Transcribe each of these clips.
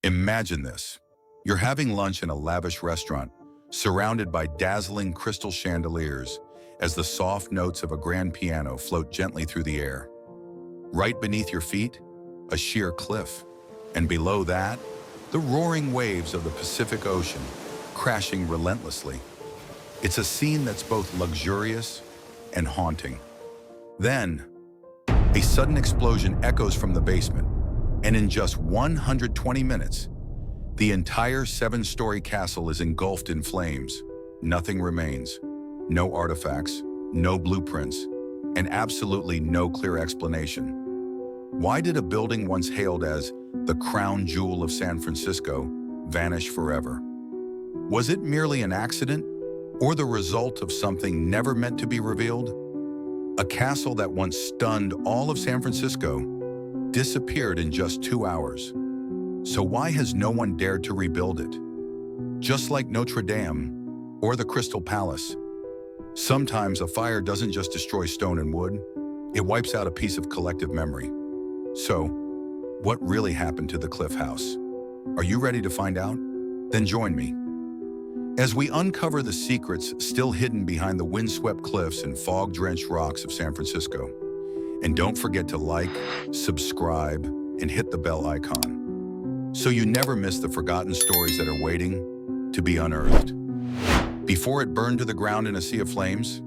Imagine this. You're having lunch in a lavish restaurant, surrounded by dazzling crystal chandeliers as the soft notes of a grand piano float gently through the air. Right beneath your feet, a sheer cliff, and below that, the roaring waves of the Pacific Ocean, crashing relentlessly. It's a scene that's both luxurious and haunting. Then, a sudden explosion echoes from the basement, and in just 120 minutes, the entire seven-story castle is engulfed in flames. Nothing remains. No artifacts, no blueprints, and absolutely no clear explanation. Why did a building once hailed as the crown jewel of San Francisco vanish forever? Was it merely an accident, or the result of something never meant to be revealed? A castle that once stunned all of San Francisco disappeared in just 2 hours. So why has no one dared to rebuild it? Just like Notre Dame or the Crystal Palace, sometimes a fire doesn't just destroy stone and wood, it wipes out a piece of collective memory. So, what really happened to the Cliff House? Are you ready to find out? Then join me as we uncover the secrets still hidden behind the windswept cliffs and fog-drenched rocks of San Francisco. And don't forget to like, subscribe, and hit the bell icon, so you never miss the forgotten stories that are waiting to be unearthed. Before it burned to the ground in a sea of flames,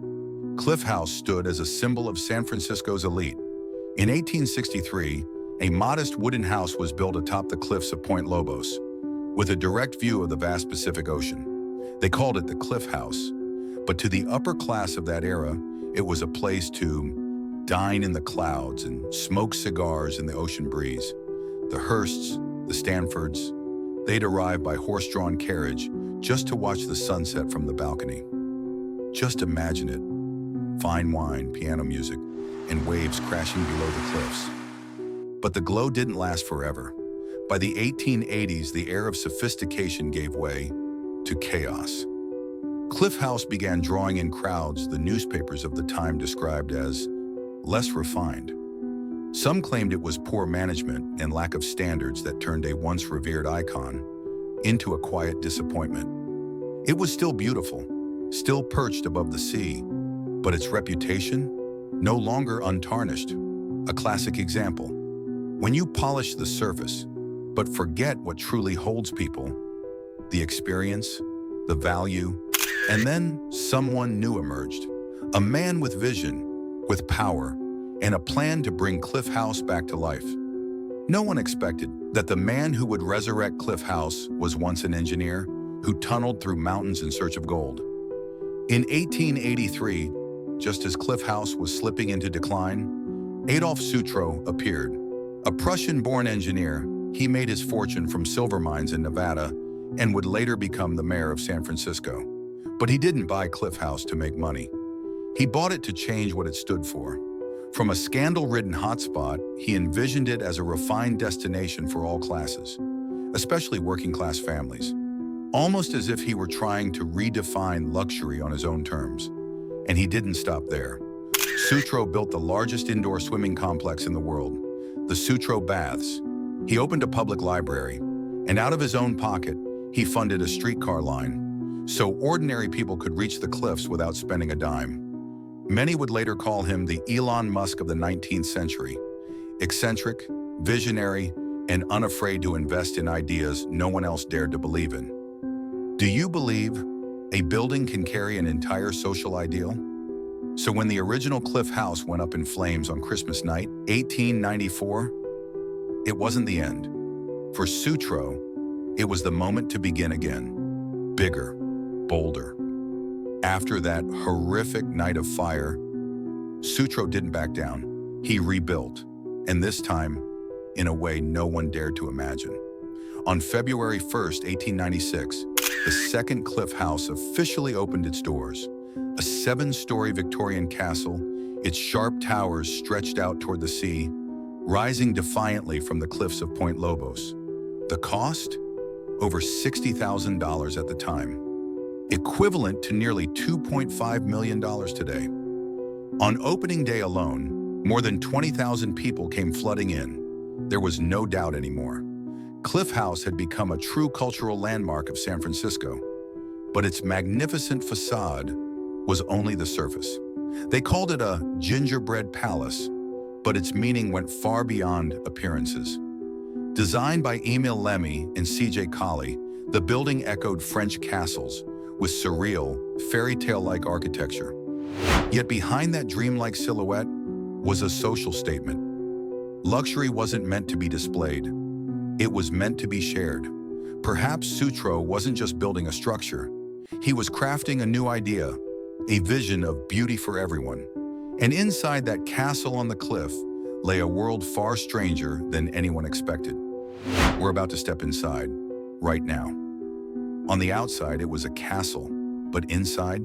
Cliff House stood as a symbol of San Francisco's elite. In 1863, a modest wooden house was built atop the cliffs of Point Lobos, with a direct view of the vast Pacific Ocean. They called it the Cliff House, but to the upper class of that era, it was a place to dine in the clouds and smoke cigars in the ocean breeze. The Hearsts, the Stanfords, they'd arrive by horse-drawn carriage just to watch the sunset from the balcony. Just imagine it. Fine wine, piano music, and waves crashing below the cliffs. But the glow didn't last forever. By the 1880s, the air of sophistication gave way to chaos. Cliff House began drawing in crowds the newspapers of the time described as less refined. Some claimed it was poor management and lack of standards that turned a once revered icon into a quiet disappointment. It was still beautiful, still perched above the sea, but its reputation no longer untarnished. A classic example. When you polish the surface, but forget what truly holds people, the experience, the value, and then someone new emerged. A man with vision, with power, and a plan to bring Cliff House back to life. No one expected that the man who would resurrect Cliff House was once an engineer who tunneled through mountains in search of gold. In 1883, just as Cliff House was slipping into decline, Adolf Sutro appeared. A Prussian-born engineer, he made his fortune from silver mines in Nevada and would later become the mayor of San Francisco. But he didn't buy Cliff House to make money. He bought it to change what it stood for. From a scandal-ridden hotspot, he envisioned it as a refined destination for all classes, especially working-class families, almost as if he were trying to redefine luxury on his own terms. And he didn't stop there. Sutro built the largest indoor swimming complex in the world, the Sutro Baths. He opened a public library, and out of his own pocket, he funded a streetcar line, so ordinary people could reach the cliffs without spending a dime. Many would later call him the Elon Musk of the 19th century, eccentric, visionary, and unafraid to invest in ideas no one else dared to believe in. Do you believe a building can carry an entire social ideal? So when the original Cliff House went up in flames on Christmas night, 1894, it wasn't the end. For Sutro, it was the moment to begin again. Bigger, bolder. After that horrific night of fire, Sutro didn't back down. He rebuilt, and this time, in a way no one dared to imagine. On February 1st, 1896, the second Cliff House officially opened its doors. A 7-story Victorian castle, its sharp towers stretched out toward the sea, rising defiantly from the cliffs of Point Lobos. The cost? Over $60,000 at the time, equivalent to nearly $2.5 million today. On opening day alone, more than 20,000 people came flooding in. There was no doubt anymore. Cliff House had become a true cultural landmark of San Francisco, but its magnificent facade was only the surface. They called it a gingerbread palace, but its meaning went far beyond appearances. Designed by Emile Lemmy and C.J. Colley, the building echoed French castles with surreal, fairy tale-like architecture. Yet behind that dreamlike silhouette was a social statement. Luxury wasn't meant to be displayed. It was meant to be shared. Perhaps Sutro wasn't just building a structure. He was crafting a new idea, a vision of beauty for everyone. And inside that castle on the cliff lay a world far stranger than anyone expected. We're about to step inside, right now. On the outside, it was a castle, but inside,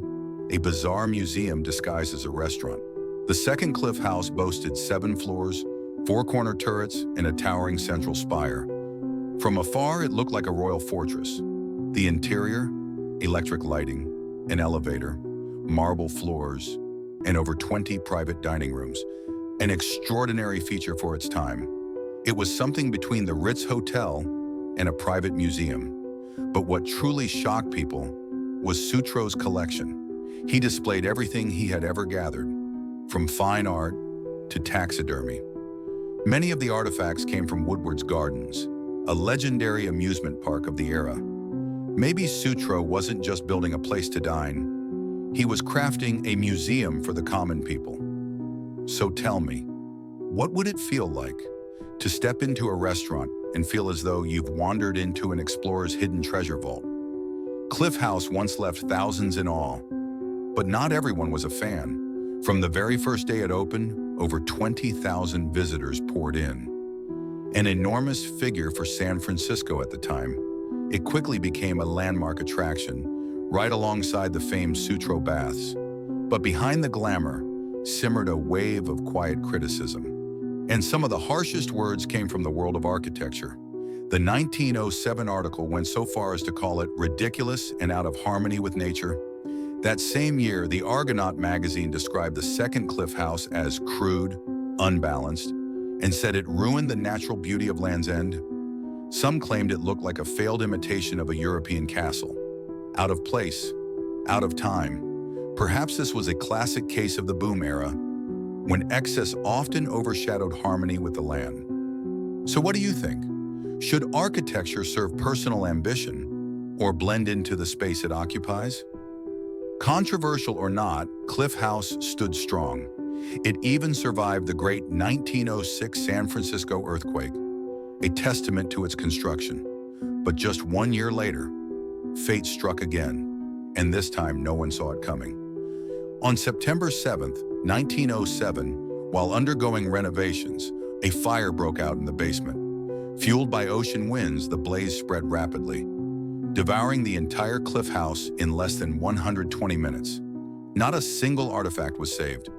a bizarre museum disguised as a restaurant. The second Cliff House boasted 7 floors, 4 corner turrets, and a towering central spire. From afar, it looked like a royal fortress. The interior, electric lighting, an elevator, marble floors, and over 20 private dining rooms. An extraordinary feature for its time. It was something between the Ritz Hotel and a private museum. But what truly shocked people was Sutro's collection. He displayed everything he had ever gathered, from fine art to taxidermy. Many of the artifacts came from Woodward's Gardens, a legendary amusement park of the era. Maybe Sutro wasn't just building a place to dine. He was crafting a museum for the common people. So tell me, what would it feel like to step into a restaurant and feel as though you've wandered into an explorer's hidden treasure vault? Cliff House once left thousands in awe, but not everyone was a fan. From the very first day it opened, over 20,000 visitors poured in. An enormous figure for San Francisco at the time, it quickly became a landmark attraction, right alongside the famed Sutro baths. But behind the glamour simmered a wave of quiet criticism. And some of the harshest words came from the world of architecture. The 1907 article went so far as to call it ridiculous and out of harmony with nature. That same year, the Argonaut magazine described the second Cliff House as crude, unbalanced, and said it ruined the natural beauty of Land's End. Some claimed it looked like a failed imitation of a European castle. Out of place, out of time. Perhaps this was a classic case of the boom era, when excess often overshadowed harmony with the land. So what do you think? Should architecture serve personal ambition or blend into the space it occupies? Controversial or not, Cliff House stood strong. It even survived the great 1906 San Francisco earthquake, a testament to its construction. But just 1 year later, fate struck again, and this time no one saw it coming. On September 7th, 1907, while undergoing renovations, a fire broke out in the basement. Fueled by ocean winds, the blaze spread rapidly, devouring the entire Cliff House in less than 120 minutes. Not a single artifact was saved.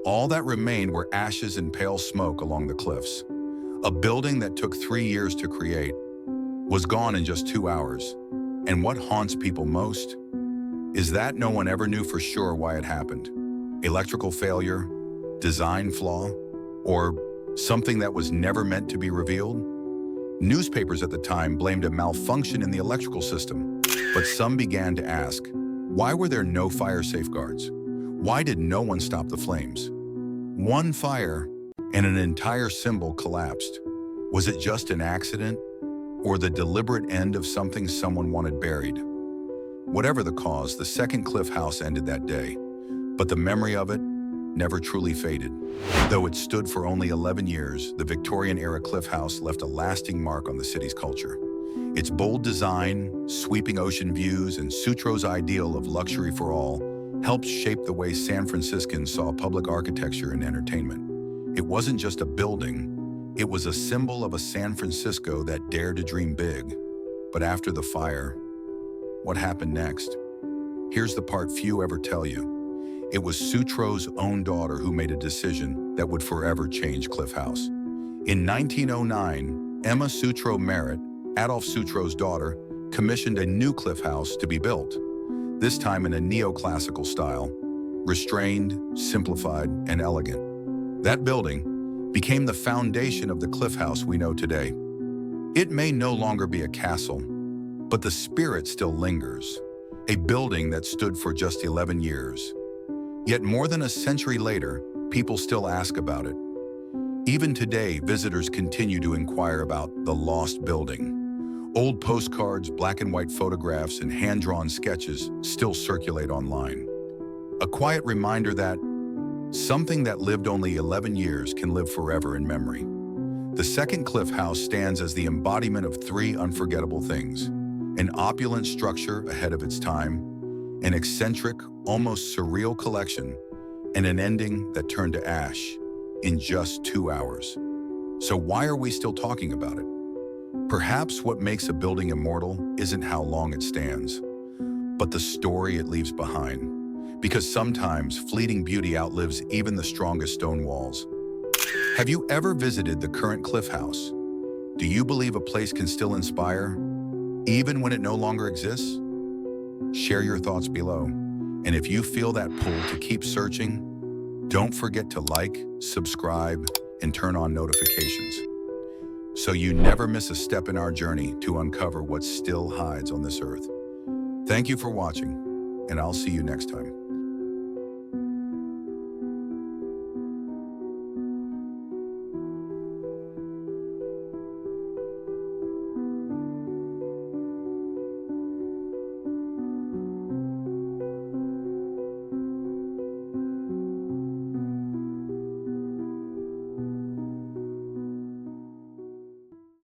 All that remained were ashes and pale smoke along the cliffs. A building that took 3 years to create was gone in just 2 hours. And what haunts people most is that no one ever knew for sure why it happened. Electrical failure, design flaw, or something that was never meant to be revealed? Newspapers at the time blamed a malfunction in the electrical system, but some began to ask, why were there no fire safeguards? Why did no one stop the flames? One fire and an entire symbol collapsed. Was it just an accident or the deliberate end of something someone wanted buried? Whatever the cause, the second Cliff House ended that day, but the memory of it never truly faded. Though it stood for only 11 years, the Victorian-era Cliff House left a lasting mark on the city's culture. Its bold design, sweeping ocean views, and Sutro's ideal of luxury for all helped shape the way San Franciscans saw public architecture and entertainment. It wasn't just a building, it was a symbol of a San Francisco that dared to dream big. But after the fire, what happened next? Here's the part few ever tell you. It was Sutro's own daughter who made a decision that would forever change Cliff House. In 1909, Emma Sutro Merritt, Adolf Sutro's daughter, commissioned a new Cliff House to be built, this time in a neoclassical style, restrained, simplified, and elegant. That building became the foundation of the Cliff House we know today. It may no longer be a castle, but the spirit still lingers. A building that stood for just 11 years. Yet more than a century later, people still ask about it. Even today, visitors continue to inquire about the lost building. Old postcards, black and white photographs, and hand-drawn sketches still circulate online. A quiet reminder that something that lived only 11 years can live forever in memory. The second cliff house stands as the embodiment of three unforgettable things: an opulent structure ahead of its time, an eccentric, almost surreal collection, and an ending that turned to ash in just 2 hours. So why are we still talking about it? Perhaps what makes a building immortal isn't how long it stands, but the story it leaves behind. Because sometimes fleeting beauty outlives even the strongest stone walls. Have you ever visited the current cliff house? Do you believe a place can still inspire, even when it no longer exists? Share your thoughts below. And if you feel that pull to keep searching, don't forget to like, subscribe, and turn on notifications, so you never miss a step in our journey to uncover what still hides on this earth. Thank you for watching, and I'll see you next time.